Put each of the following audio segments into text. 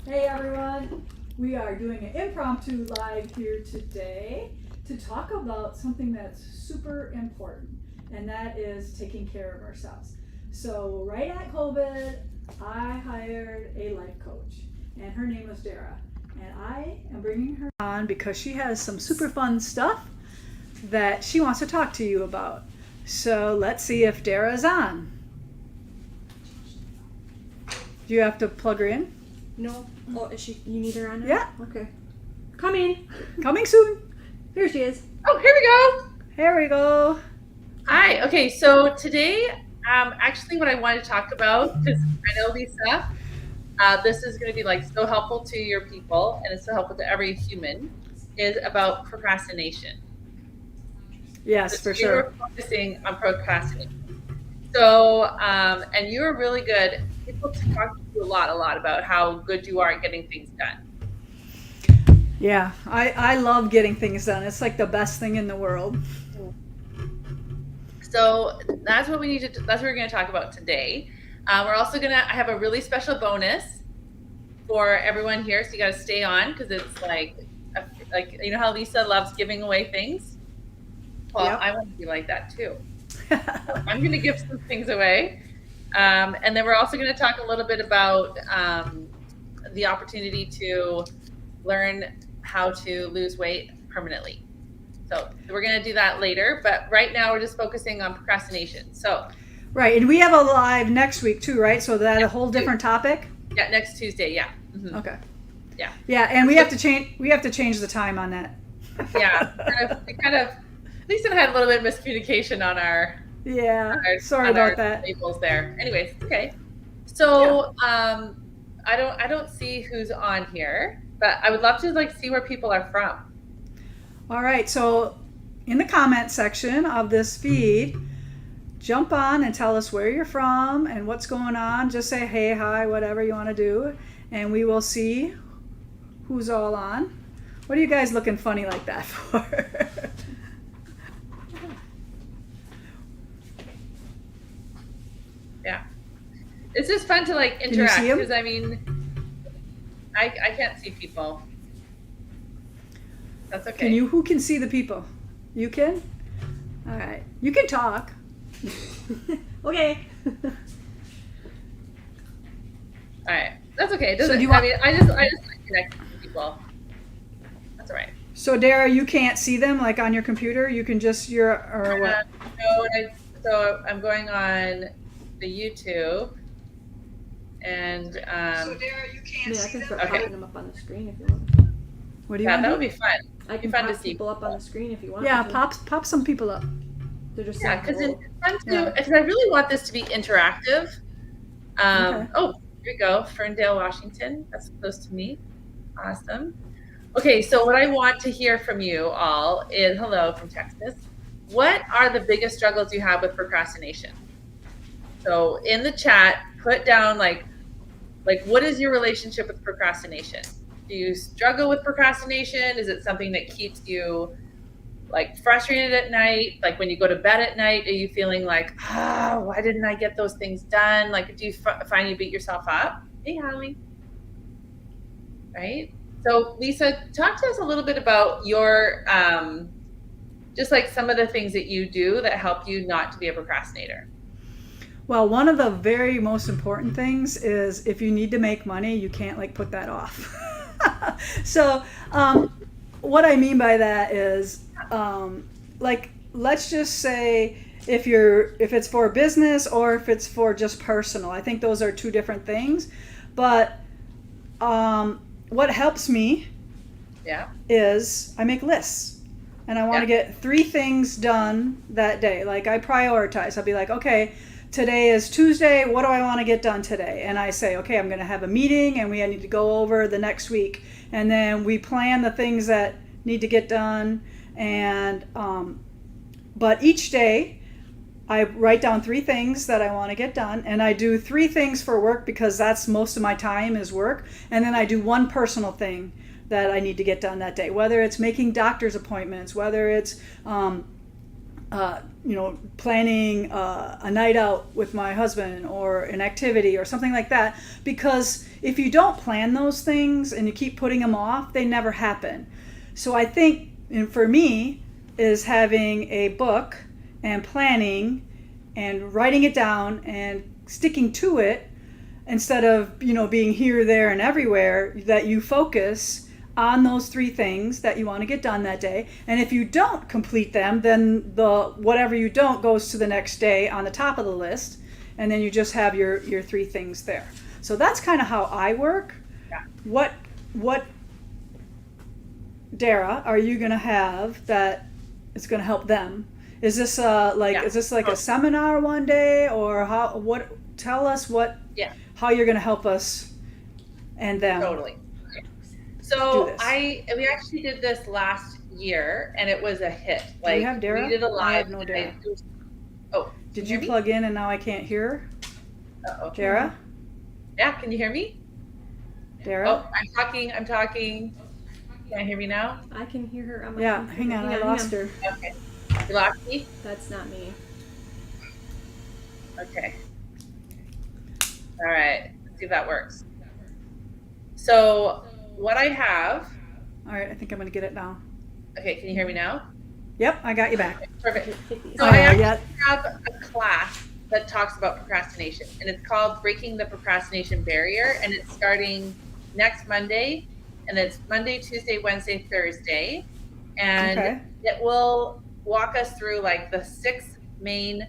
Hey everyone, we are doing an impromptu live here today to talk about something that's super important, and that is taking care of ourselves. So right at COVID, I hired a life coach, and her name was Dara, and I am bringing her on because she has some super fun stuff that she wants to talk to you about. So let's see if Dara is on. Do you have to plug her in? No. Oh, is she? You need her on now? Yeah. Okay. Coming. Coming soon. Here she is. Oh, here we go. Here we go. Hi. Okay, so today, actually, what I wanted to talk about, because I know Lisa, this is going to be like so helpful to your people, and it's so helpful to every human, is about procrastination. Yes, for sure. You're focusing on procrastination. So, and you're really good. People talk to you a lot about how good you are at getting things done. Yeah, I love getting things done. It's like the best thing in the world. So that's what we need to. That's what we're going to talk about today. We're also gonna. I have a really special bonus for everyone here, so you got to stay on because it's like you know how Lisa loves giving away things. Well, Yep. I want to be like that too. I'm going to give some things away, and then we're also going to talk a little bit about the opportunity to learn how to lose weight permanently. So we're going to do that later, but right now we're just focusing on procrastination. So Right, and we have a live next week too, right? So that a whole different topic. yeah, next Tuesday, yeah. Mm-hmm. Okay. Yeah. Yeah, and we have to change. We have to change the time on that. Yeah, we kind of. Lisa and I had a little bit of miscommunication on our. Yeah. on Sorry on about our that. Labels there. Anyways, okay. So I don't see who's on here, but I would love to like see where people are from. All right. So in the comment section of this feed, jump on and tell us where you're from and what's going on. Just say hey, hi, whatever you want to do, and we will see who's all on. What are you guys looking funny like that for? Yeah, it's just fun to like you interact see 'em? because I mean, I can't see people. That's okay. Can you? Who can see the people? You can. All right. You can talk. Okay. All right, that's okay. It So doesn't. do you want- I mean, I just like connecting with people. That's all right. So Dara, you can't see them like on your computer. You can just or what? So I'm going on the YouTube, and So Dara, you can't Yeah, I see can them? start Okay. popping them up on the screen if you want. What do you yeah, want? that to would do? be fun. I can fun to pop see people up on the screen if you want. Yeah, to. pop some people up. They're just Yeah, saying because hello. it's fun to. Yeah. Because I really want this to be interactive. Okay. Oh, here we go, Ferndale, Washington. That's close to me. Awesome. Okay, so what I want to hear from you all is hello from Texas. What are the biggest struggles you have with procrastination? So in the chat, put down like what is your relationship with procrastination? Do you struggle with procrastination? Is it something that keeps you like frustrated at night? Like when you go to bed at night, are you feeling like, why didn't I get those things done? Like, do you find you beat yourself up? Hey, Holly. Right? So Lisa, talk to us a little bit about your, just like some of the things that you do that help you not to be a procrastinator. Well, one of the very most important things is if you need to make money, you can't like put that off. So, what I mean by that is, like, let's just say if it's for business or if it's for just personal. I think those are two different things. But what helps me Yeah. is I make lists. And I want to get 3 things done that day. Like I prioritize. I'll be like, okay, today is Tuesday. What do I want to get done today? And I say, okay, I'm going to have a meeting and we need to go over the next week. And then we plan the things that need to get done. And, but each day I write down 3 things that I want to get done. And I do 3 things for work because that's most of my time is work. And then I do 1 personal thing that I need to get done that day, whether it's making doctor's appointments, whether it's planning a night out with my husband or an activity or something like that. Because if you don't plan those things and you keep putting them off, they never happen. So I think, and for me, is having a book and planning and writing it down and sticking to it instead of, being here, there, and everywhere, that you focus on those 3 things that you want to get done that day. And if you don't complete them, then the whatever you don't goes to the next day on the top of the list, and then you just have your 3 things there. So that's kind of how I work. Yeah. What Dara, are you going to have that is going to help them? Is this a seminar one day, or tell us how you're going to help us and them? Totally. So we actually did this last year, and it was a hit. Do you have Dara? We did a live. I have no Dara. Did you plug in and now I can't hear? Uh-oh. Dara? Yeah, can you hear me? Dara? Oh, I'm talking. Can you hear me now? I can hear her on my Yeah, computer. hang on, I lost her. Okay. You lost me? That's not me. Okay. All right. Let's see if that works. So what I have. All right, I think I'm going to get it now. Okay, can you hear me now? Yep, I got you back. Okay, perfect. Take So these. I actually yeah. have a class that talks about procrastination, and it's called Breaking the Procrastination Barrier, and it's starting next Monday, and it's Monday, Tuesday, Wednesday, Thursday, and Okay. it will walk us through like the 6 main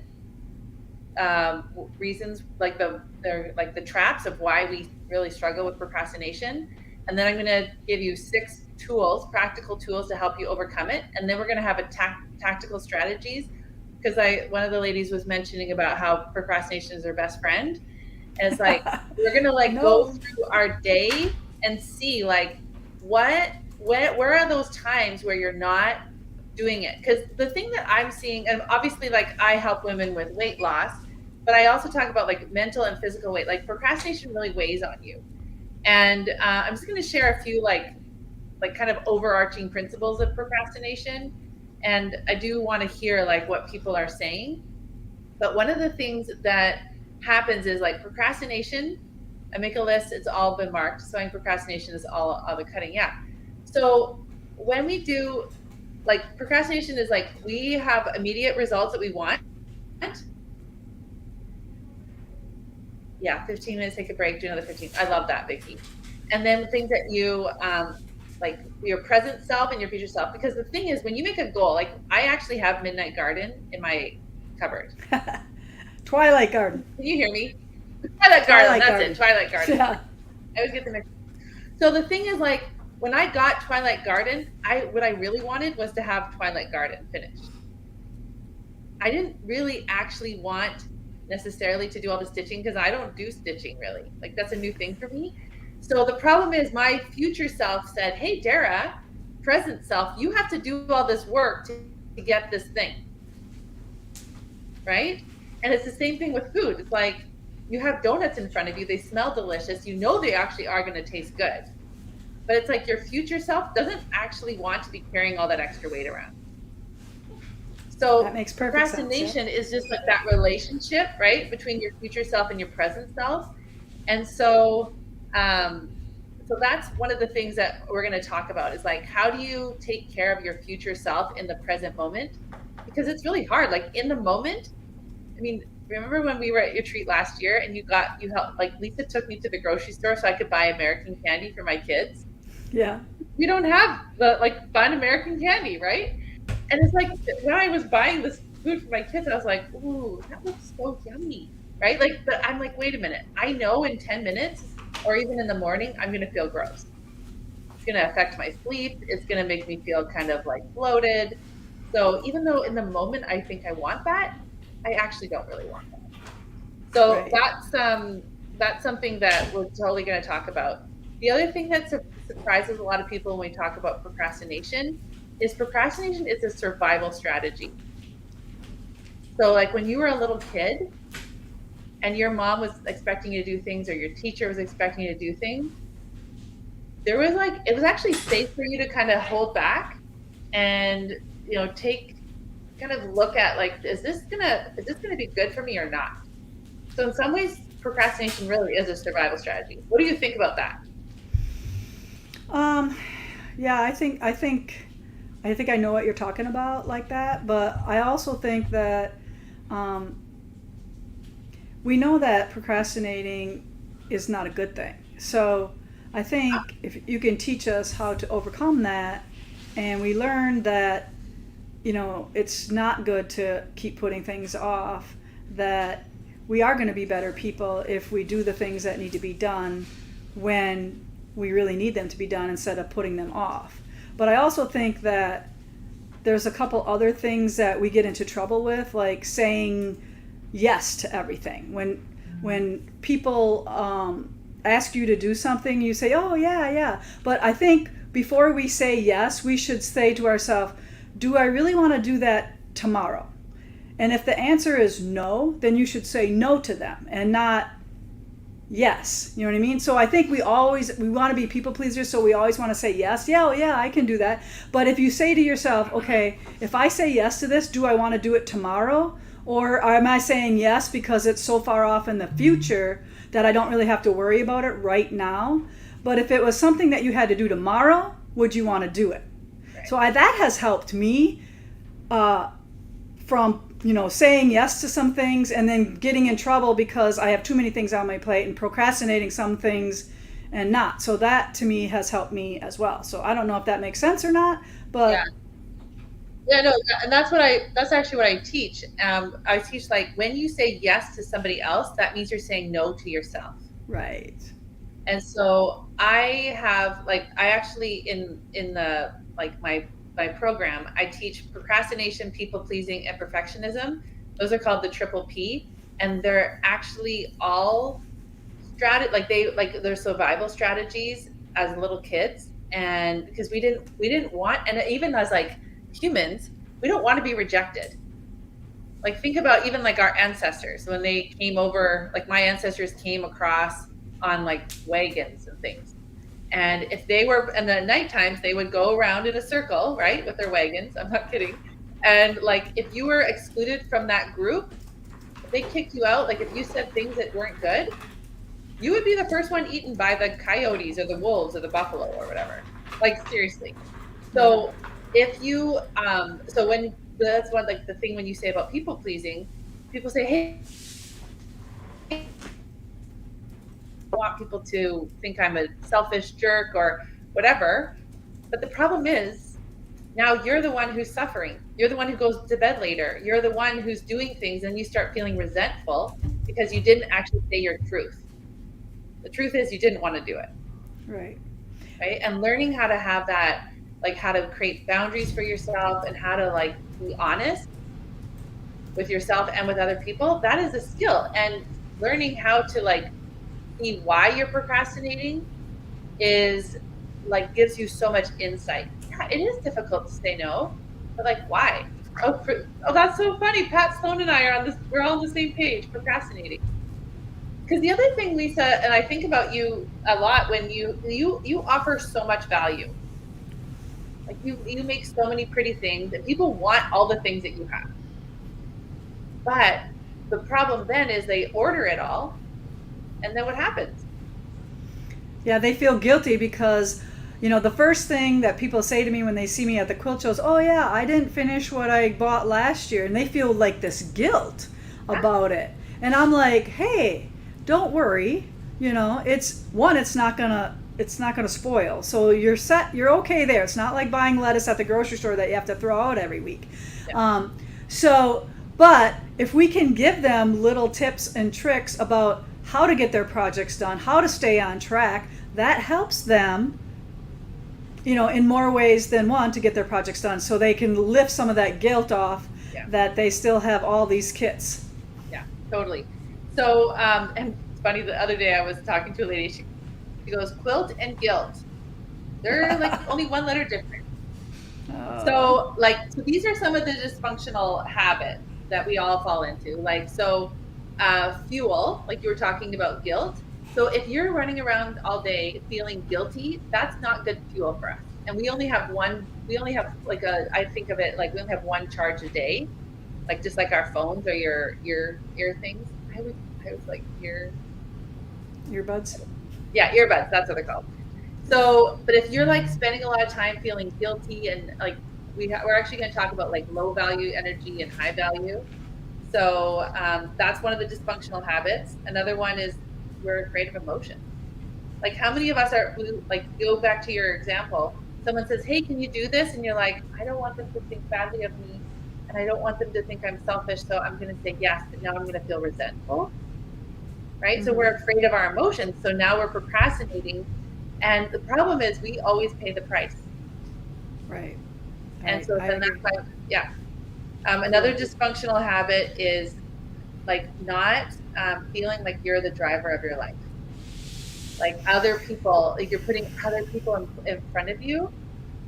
reasons, like the traps of why we really struggle with procrastination. And then I'm going to give you 6 tools, practical tools to help you overcome it. And then we're going to have a tactical strategies, because one of the ladies was mentioning about how procrastination is her best friend. And it's like, we're going to go through our day and see where are those times where you're not doing it. Because the thing that I'm seeing, and obviously I help women with weight loss, but I also talk about mental and physical weight. Procrastination really weighs on you. And I'm just going to share a few kind of overarching principles of procrastination. And I do want to hear what people are saying. But one of the things that happens is procrastination. I make a list, it's all been marked. So procrastination is all the cutting. Yeah. So when we do procrastination is we have immediate results that we want. Yeah, 15 minutes, take a break, do another 15. I love that, Vicki. And then things that you your present self and your future self. Because the thing is, when you make a goal, I actually have Midnight Garden in my cupboard. Twilight Garden. Can you hear me? Twilight Garden, that's Garden. it, Twilight Garden. Yeah. I always get the mix. So the thing is, when I got Twilight Garden, what I really wanted was to have Twilight Garden finished. I didn't really actually want necessarily to do all the stitching, because I don't do stitching really. That's a new thing for me. So the problem is my future self said, hey, Dara, present self, you have to do all this work to get this thing. Right? And it's the same thing with food. It's you have donuts in front of you. They smell delicious. You know they actually are going to taste good. But it's your future self doesn't actually want to be carrying all that extra weight around. So that makes perfect procrastination sense, yeah. is just that relationship, right, between your future self and your present self. And so that's one of the things that we're going to talk about is how do you take care of your future self in the present moment? Because it's really hard. In the moment, I mean, remember when we were at your treat last year and you helped, Lisa took me to the grocery store so I could buy American candy for my kids. Yeah. We don't have the fun American candy, right? And it's when I was buying this food for my kids, I was like, ooh, that looks so yummy, right? But I'm wait a minute. I know in 10 minutes or even in the morning, I'm going to feel gross. It's going to affect my sleep. It's going to make me feel kind of bloated. So even though in the moment I think I want that, I actually don't really want that. So right. That's something that we're totally going to talk about. The other thing that surprises a lot of people when we talk about procrastination is a survival strategy. So when you were a little kid and your mom was expecting you to do things or your teacher was expecting you to do things, there was it was actually safe for you to kind of hold back and take kind of look at like, is this gonna be good for me or not? So in some ways, procrastination really is a survival strategy. What do you think about that? Um, yeah, I think I know what you're talking about like that, but I also think that um, we know that procrastinating is not a good thing. So I think if you can teach us how to overcome that, and we learn that, it's not good to keep putting things off, that we are going to be better people if we do the things that need to be done when we really need them to be done instead of putting them off. But I also think that there's a couple other things that we get into trouble with, like saying yes to everything. When people ask you to do something, you say, "Oh yeah, yeah." But I think before we say yes, we should say to ourselves, "Do I really want to do that tomorrow?" And if the answer is no, then you should say no to them and not yes. You know what I mean? So I think we want to be people pleasers, so we always want to say yes. Yeah, oh, yeah, I can do that. But if you say to yourself, okay, if I say yes to this, do I want to do it tomorrow? Or am I saying yes because it's so far off in the future that I don't really have to worry about it right now? But if it was something that you had to do tomorrow, would you want to do it? Right. So that has helped me from saying yes to some things and then getting in trouble because I have too many things on my plate and procrastinating some things and not. So that to me has helped me as well. So I don't know if that makes sense or not, but yeah, no, and that's actually what I teach. I teach like when you say yes to somebody else, that means you're saying no to yourself. Right. And so I actually in the like my program, I teach procrastination, people pleasing, and perfectionism. Those are called the triple P, and they're actually all they're survival strategies as little kids, and because we didn't want, and even as like humans, we don't want to be rejected. Like think about even like our ancestors when they came over, like my ancestors came across on like wagons and things. And if they were, and the night times, they would go around in a circle, right, with their wagons. I'm not kidding. And like, if you were excluded from that group, if they kicked you out, like if you said things that weren't good, you would be the first one eaten by the coyotes or the wolves or the buffalo or whatever. Like seriously. So if you, so when that's one like the thing when you say about people pleasing, people say, hey, I want people to think I'm a selfish jerk or whatever. But the problem is now you're the one who's suffering. You're the one who goes to bed later. You're the one who's doing things and you start feeling resentful because you didn't actually say your truth. The truth is you didn't want to do it. Right. Right. And learning how to have that, like how to create boundaries for yourself and how to like be honest with yourself and with other people, that is a skill. And learning how to like see why you're procrastinating is like gives you so much insight. Yeah, it is difficult to say no, but like why? Oh, that's so funny. Pat Sloan and I are on this. We're all on the same page. Procrastinating. Because the other thing, Lisa, and I think about you a lot when you offer so much value. Like you make so many pretty things, and people want all the things that you have. But the problem then is they order it all. And then what happens? Yeah, they feel guilty because, the first thing that people say to me when they see me at the quilt shows, oh yeah, I didn't finish what I bought last year. And they feel like this guilt about it. And I'm like, hey, don't worry. It's not gonna spoil. So you're set, you're okay there. It's not like buying lettuce at the grocery store that you have to throw out every week. Yeah. But if we can give them little tips and tricks about how to get their projects done, how to stay on track, that helps them, in more ways than one to get their projects done so they can lift some of that guilt off that they still have all these kits. Yeah, totally. So, and it's funny, the other day I was talking to a lady, she goes, quilt and guilt. They're like only one letter different. So these are some of the dysfunctional habits that we all fall into. Fuel, like you were talking about guilt. So if you're running around all day feeling guilty, that's not good fuel for us. and we only have like I think of it like we only have one charge a day, like just like our phones or your ear things. I was like Earbuds. yeah, earbuds, that's what they're called. So, but if you're like spending a lot of time feeling guilty and like we're actually going to talk about like low value energy and high value. So that's one of the dysfunctional habits. Another one is we're afraid of emotion. Like how many of us are like, go back to your example. Someone says, hey, can you do this? And you're like, I don't want them to think badly of me. And I don't want them to think I'm selfish. So I'm going to say yes, but now I'm going to feel resentful. Right? Mm-hmm. So we're afraid of our emotions. So now we're procrastinating. And the problem is we always pay the price. Right. And so then that's why, yeah. Another dysfunctional habit is like not feeling like you're the driver of your life. Like other people, like you're putting other people in front of you.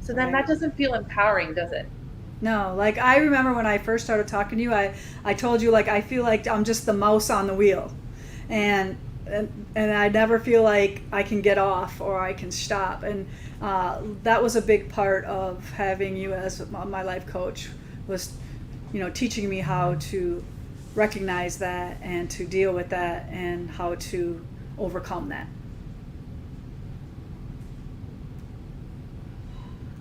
So then that doesn't feel empowering, does it? No, like I remember when I first started talking to you, I told you like I feel like I'm just the mouse on the wheel. And I never feel like I can get off or I can stop. And that was a big part of having you as my life coach, was, teaching me how to recognize that and to deal with that and how to overcome that.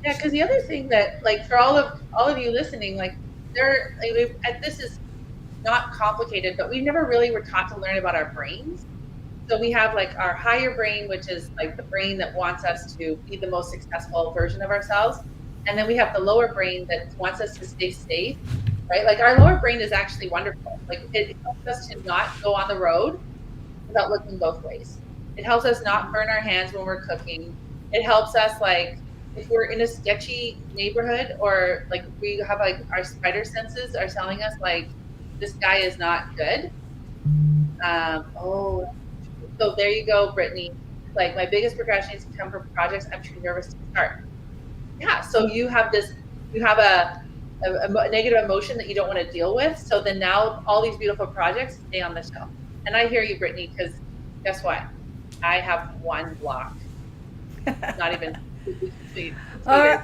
Yeah, because the other thing that, like, for all of you listening, like, this is not complicated, but we never really were taught to learn about our brains. So we have like our higher brain, which is like the brain that wants us to be the most successful version of ourselves. And then we have the lower brain that wants us to stay safe, right? Like our lower brain is actually wonderful. Like it helps us to not go on the road without looking both ways. It helps us not burn our hands when we're cooking. It helps us, like, if we're in a sketchy neighborhood or like we have like our spider senses are telling us like, this guy is not good. So there you go, Brittany. Like my biggest procrastination come from projects I'm too nervous to start. Yeah, so you have a negative emotion that you don't want to deal with. So then now all these beautiful projects stay on the shelf. And I hear you, Brittany, because guess what? I have one block. Not even.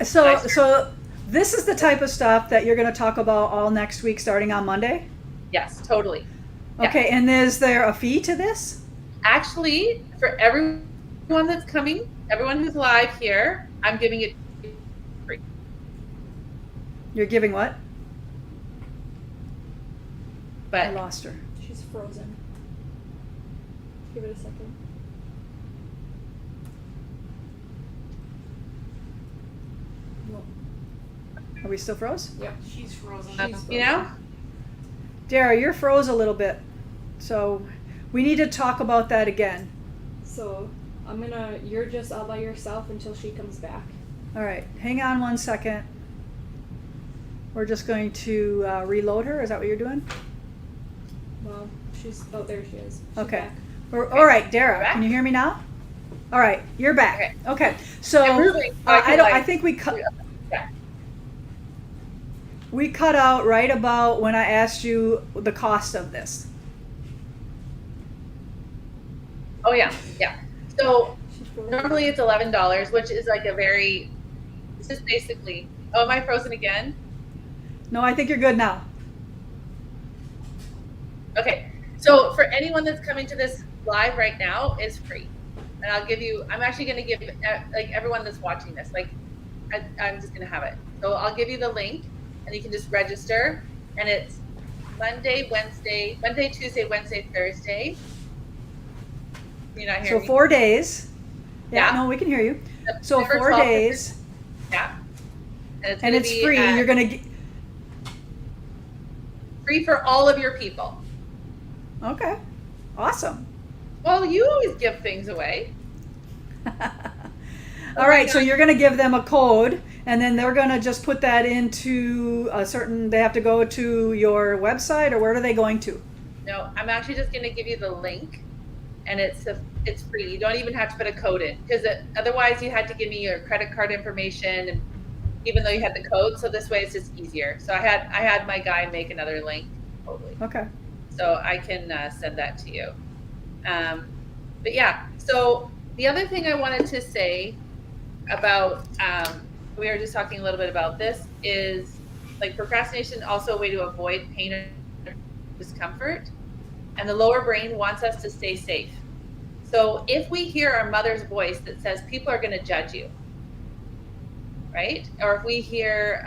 So this is the type of stuff that you're going to talk about all next week, starting on Monday? Yes, totally. Okay, yeah. And is there a fee to this? Actually, for everyone that's coming, everyone who's live here, I'm giving it free. You're giving what? But I lost her. She's frozen. Give it a second. Are we still froze? Yep, she's frozen. You know? Dara, you're froze a little bit. So we need to talk about that again. So you're just all by yourself until she comes back. All right, hang on 1 second. We're just going to reload her. Is that what you're doing? Well, there she is. She's okay. Back. All right, Dara, can you hear me now? All right, you're back. Okay. So I think we cut. Yeah. We cut out right about when I asked you the cost of this. Oh yeah. So normally it's $11, which is like it's just basically, am I frozen again? No, I think you're good now. Okay. So for anyone that's coming to this live right now, is free. And I'm actually going to give like everyone that's watching this, like I'm just going to have it. So I'll give you the link and you can just register, and it's Monday, Tuesday, Wednesday, Thursday. You're not hearing me? 4 days. Yeah, Yeah. No, we can hear you. So September 4 days. Yeah. And it's free. You're going to free for all of your people. Okay. Awesome. Well, you always give things away. All right, so you're going to give them a code, and then they're going to just put that into they have to go to your website, or where are they going to? No, I'm actually just going to give you the link, and it's free. You don't even have to put a code in, because otherwise you had to give me your credit card information, and even though you had the code. So this way it's just easier. So I had my guy make another link. Totally. Okay. So I can send that to you. But yeah, so the other thing I wanted to say about we were just talking a little bit about this, is like procrastination also a way to avoid pain or discomfort. And the lower brain wants us to stay safe. So if we hear our mother's voice that says people are going to judge you, right? Or if we hear,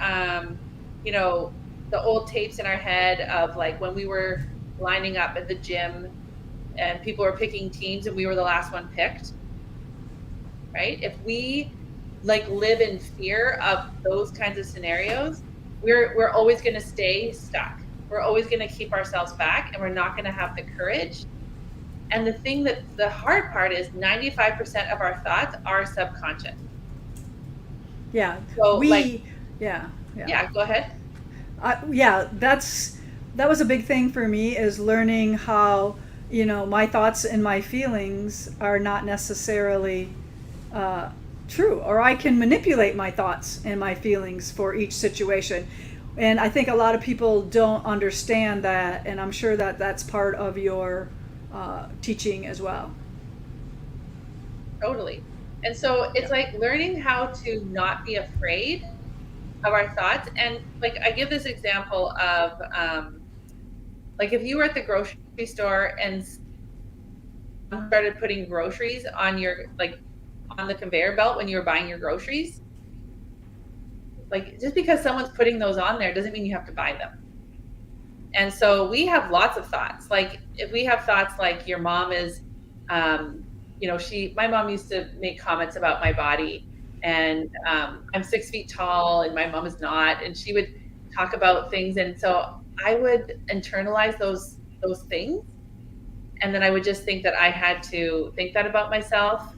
you know, the old tapes in our head of like when we were lining up at the gym and people were picking teams and we were the last one picked, right? If we like live in fear of those kinds of scenarios, we're always going to stay stuck. We're always going to keep ourselves back, and we're not going to have the courage. And the thing that the hard part is 95% of our thoughts are subconscious. Yeah. So Yeah. Go ahead. Yeah, that was a big thing for me, is learning how, my thoughts and my feelings are not necessarily true, or I can manipulate my thoughts and my feelings for each situation. And I think a lot of people don't understand that, and I'm sure that that's part of your teaching as well. Totally. And so it's like learning how to not be afraid of our thoughts. And like I give this example of like if you were at the grocery store and started putting groceries on your like on the conveyor belt when you were buying your groceries, like just because someone's putting those on there doesn't mean you have to buy them. And so we have lots of thoughts. Like if we have thoughts like your mom is my mom used to make comments about my body, and I'm 6 feet tall and my mom is not, and she would talk about things, and so I would internalize those things, and then I would just think that I had to think that about myself.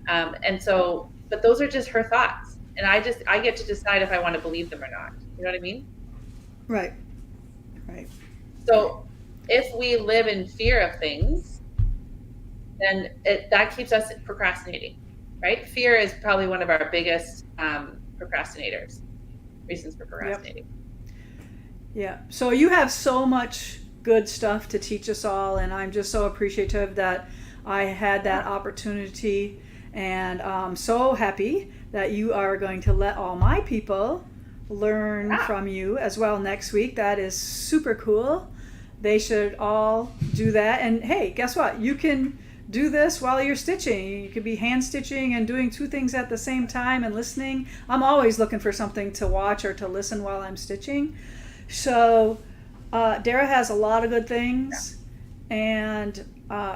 But those are just her thoughts, and I get to decide if I want to believe them or not. You know what I mean? Right. Right. So if we live in fear of things, then that keeps us procrastinating, right? Fear is probably one of our biggest reasons for procrastinating. Yeah. So you have so much good stuff to teach us all, and I'm just so appreciative that I had that opportunity, and I'm so happy that you are going to let all my people learn from you as well next week. That is super cool. They should all do that. And hey, guess what? You can do this while you're stitching. You could be hand stitching and doing two things at the same time and listening. I'm always looking for something to watch or to listen while I'm stitching. So Dara has a lot of good things, and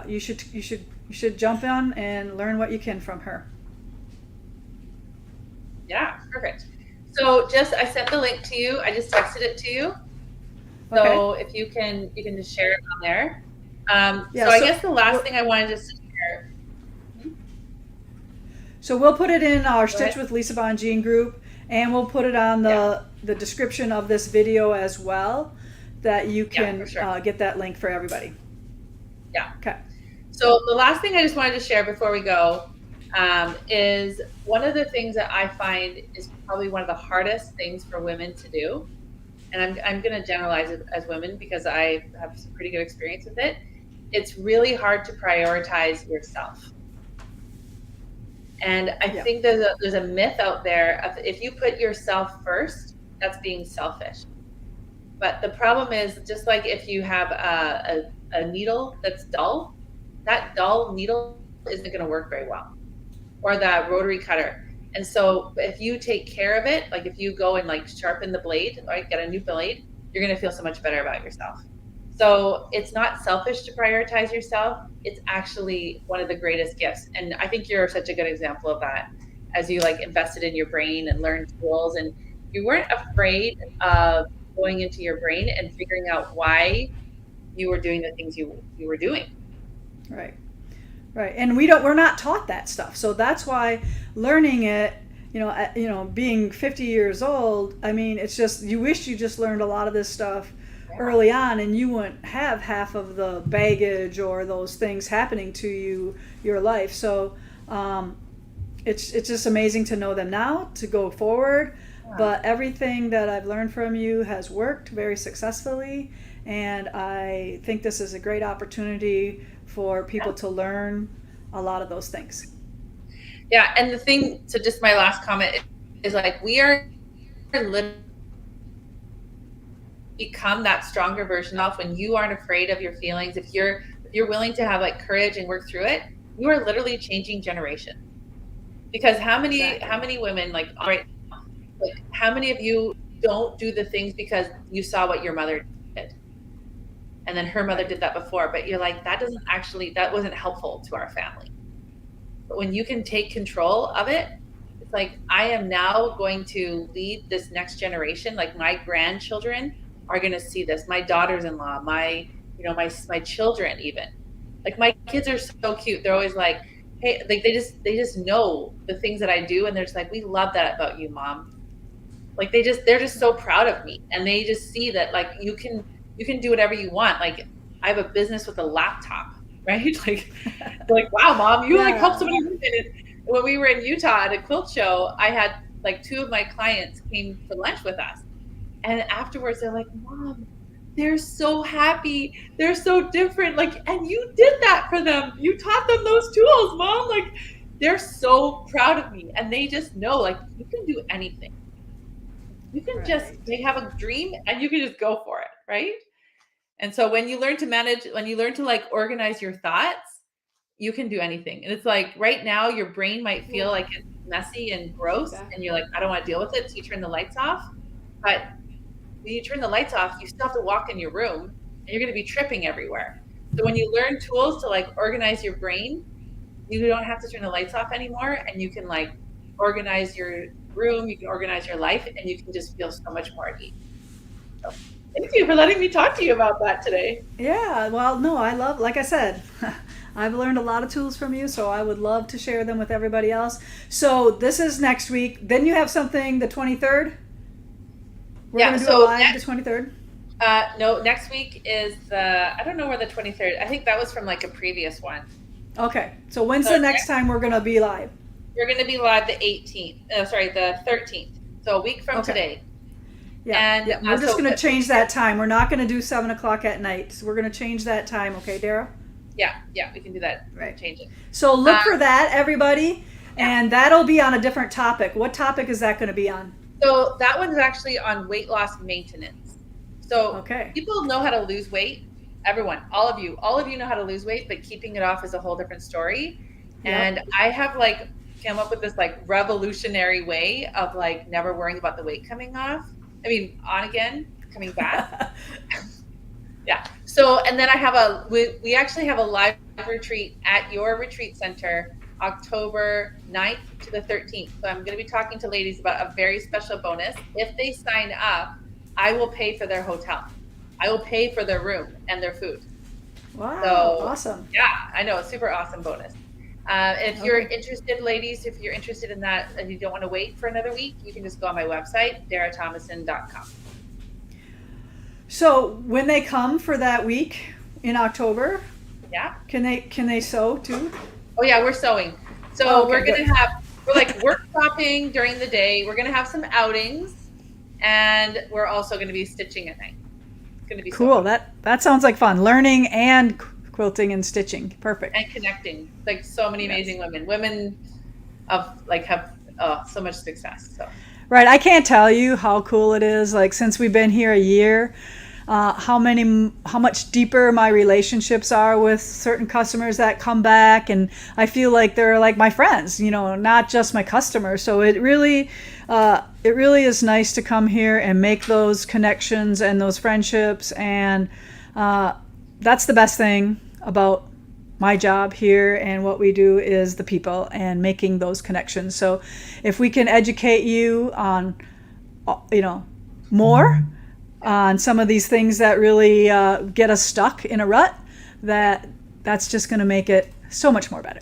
you should jump in and learn what you can from her. Yeah, perfect. So I sent the link to you. I just texted it to you. So if you can just share it on there. I guess the last thing I wanted to share. So we'll put it in our Stitch with Lisa Bongean group, and we'll put it on the description of this video as well, that you can get that link for everybody. Yeah. Okay. So the last thing I just wanted to share before we go is one of the things that I find is probably one of the hardest things for women to do. And I'm going to generalize it as women because I have some pretty good experience with it. It's really hard to prioritize yourself. And I think there's a myth out there of if you put yourself first, that's being selfish. But the problem is, just like if you have a needle that's dull, that dull needle isn't going to work very well, or that rotary cutter. And so if you take care of it, like if you go and like sharpen the blade, right, get a new blade, you're going to feel so much better about yourself. So it's not selfish to prioritize yourself. It's actually one of the greatest gifts. And I think you're such a good example of that, as you like invested in your brain and learned tools, and you weren't afraid of going into your brain and figuring out why you were doing the things you were doing. Right. Right. And we're not taught that stuff. So that's why learning it, being 50 years old, I mean, it's just, you wish you just learned a lot of this stuff early on, and you wouldn't have half of the baggage or those things happening to your life. So it's just amazing to know them now, to go forward. But everything that I've learned from you has worked very successfully, and I think this is a great opportunity for people to learn a lot of those things. Yeah, and the thing, so just my last comment is like we are literally become that stronger version of when you aren't afraid of your feelings. If you're willing to have like courage and work through it, you are literally changing generations. Because how many women like right now, like how many of you don't do the things because you saw what your mother did and then her mother did that before, but you're like that wasn't helpful to our family. But when you can take control of it, it's like I am now going to lead this next generation. Like my grandchildren are going to see this. My daughters-in-law, my children even. Like my kids are so cute. They're always like, hey, like they just know the things that I do, and they're just like, we love that about you, mom. Like they're just so proud of me, and they just see that like you can do whatever you want. Like I have a business with a laptop, right? Like they're like, wow, mom, you like help so many women. And when we were in Utah at a quilt show, I had like two of my clients came for lunch with us, and afterwards they're like, mom, they're so happy, they're so different, like, and you did that for them, you taught them those tools, mom. Like they're so proud of me, and they just know like you can do anything. You can just they have a dream and you can just go for it, right? And so when you learn to manage, when you learn to like organize your thoughts, you can do anything. And it's like right now your brain might feel like it's messy and gross and you're like, I don't want to deal with it, so you turn the lights off. But when you turn the lights off, you still have to walk in your room and you're going to be tripping everywhere. So when you learn tools to like organize your brain, you don't have to turn the lights off anymore, and you can like organize your room, you can organize your life, and you can just feel so much more at ease. So thank you for letting me talk to you about that today. Yeah, well, no, I love, like I said, I've learned a lot of tools from you, so I would love to share them with everybody else. So this is next week. Then you have something the 23rd? We're going to do it live the 23rd? No, next week is I don't know where the 23rd, I think that was from like a previous one. Okay, so when's the next time we're going to be live? We're going to be live the 18th, the 13th. So a week from today. Yeah, and we're just going to change that time. We're not going to do 7 o'clock at night. So we're going to change that time. Okay, Dara? Yeah, we can do that. Right. Change it. So look for that, everybody. And that'll be on a different topic. What topic is that going to be on? So that one's actually on weight loss maintenance. So people know how to lose weight. Everyone, all of you know how to lose weight, but keeping it off is a whole different story. Yep. And I have like come up with this like revolutionary way of like never worrying about the weight coming off. I mean, on again, coming back. Yeah. So, and then we actually have a live retreat at your retreat center, October 9th to the 13th. So I'm going to be talking to ladies about a very special bonus. If they sign up, I will pay for their hotel. I will pay for their room and their food. Wow. So, awesome. Yeah, I know. It's super awesome bonus. If you're interested, ladies, if you're interested in that and you don't want to wait for another week, you can just go on my website, daratomasson.com. So when they come for that week in October, can they sew too? Oh yeah, we're sewing. So we're like workshopping during the day. We're gonna have some outings, and we're also gonna be stitching at night. It's gonna be cool. So that sounds like fun. Learning and quilting and stitching. Perfect. And connecting. Like so many amazing women of like have so much success. So. Right. I can't tell you how cool it is. Like since we've been here a year, how much deeper my relationships are with certain customers that come back, and I feel like they're like my friends, not just my customers. So it really is nice to come here and make those connections and those friendships, and that's the best thing about my job here and what we do is the people and making those connections. So if we can educate you on, more on some of these things that really get us stuck in a rut, that's just going to make it so much more better.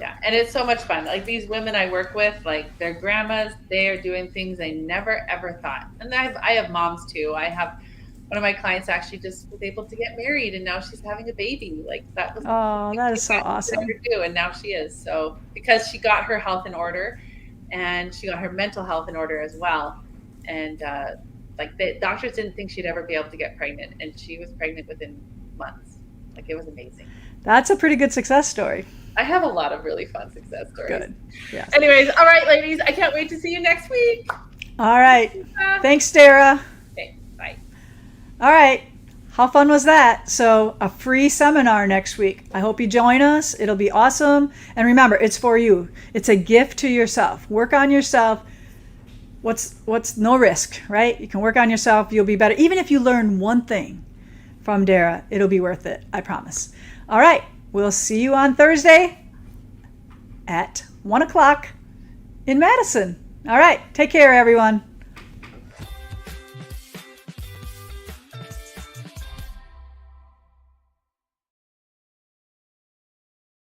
Yeah, and it's so much fun. Like these women I work with, like their grandmas, they are doing things they never ever thought. And I have moms too. I have one of my clients actually just was able to get married, and now she's having a baby. Like that was that is so awesome. And now she is. So because she got her health in order, and she got her mental health in order as well, and like the doctors didn't think she'd ever be able to get pregnant, and she was pregnant within months. Like it was amazing. That's a pretty good success story. I have a lot of really fun success stories. Good. Yeah. Anyways, all right, ladies, I can't wait to see you next week. All right. Thanks, Dara. Okay, bye. All right. How fun was that? So a free seminar next week. I hope you join us. It'll be awesome. And remember, it's for you. It's a gift to yourself. Work on yourself. What's no risk, right? You can work on yourself. You'll be better. Even if you learn one thing from Dara, it'll be worth it. I promise. All right. We'll see you on Thursday at 1 o'clock in Madison. All right. Take care, everyone.